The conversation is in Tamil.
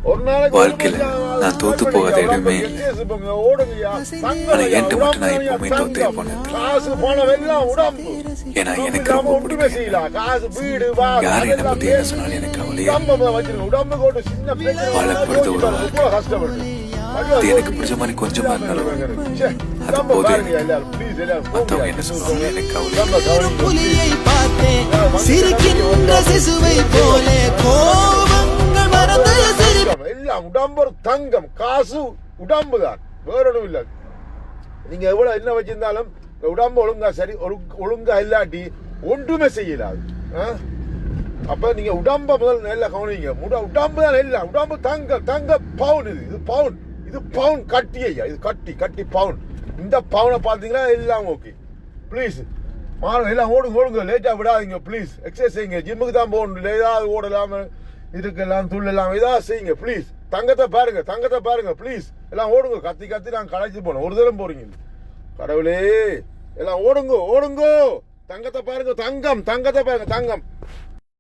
வாழ்க்கையில நான் தோத்து போகாத இடமே இல்லை. ஆனா என்கிட்ட மட்டும் நான் எப்பவுமே தோத்தே போனது. ஏன்னா எனக்கு ரொம்ப பிடிக்கும். யார் என்னை பத்தி என்ன சொன்னாலும் எனக்கு கவலையே. வாழப்படுறது ஒரு வாழ்க்கை. அது எனக்கு பிடிச்ச மாதிரி கொஞ்சமா இருந்தாலும் அது போது. மத்தவங்க என்ன சொல்றாங்க எனக்கு கவலை. புலியை பார்த்தேன் சிரிக்கின்ற சிசுவை போல கோபங்கள் மறந்து எல்லாம் உடம்பு ஒரு தங்கம், காசு உடம்பு தான், வேற ஒன்றும் இல்லை. நீங்க எவ்வளவு என்ன வச்சிருந்தாலும் உடம்பு ஒழுங்கா சரி ஒழுங்கா இல்லாட்டி ஒன்றுமே செய்யலாது. அப்ப நீங்க உடம்ப முதல் நல்லா கவனிங்க. உடம்பு தான் இல்லை, உடம்பு தங்க பவுன். இது பவுன், இது பவுன் கட்டி ஐயா, இது கட்டி பவுன். இந்த பவுனை பார்த்தீங்கன்னா எல்லாம் ஓகே. ப்ளீஸ் மாறுங்க, எல்லாம் ஓடுங்க, லேட்டா விடாதீங்க. ப்ளீஸ் எக்ஸசைஸ் செய்யுங்க. ஜிம்முக்கு தான் போகணும், ஏதாவது ஓடலாம், இதுக்கெல்லாம் துள்ளலாம், ஏதாவது செய்யுங்க. ப்ளீஸ் தங்கத்தை பாருங்க ப்ளீஸ். எல்லாம் ஓடுங்க, கத்தி நாங்கள் களைச்சு போனோம். ஒரு தரம் போறீங்க. கடவுளே, எல்லாம் ஓடுங்க. தங்கத்தை பாருங்க, தங்கத்தை பாருங்க, தங்கம்.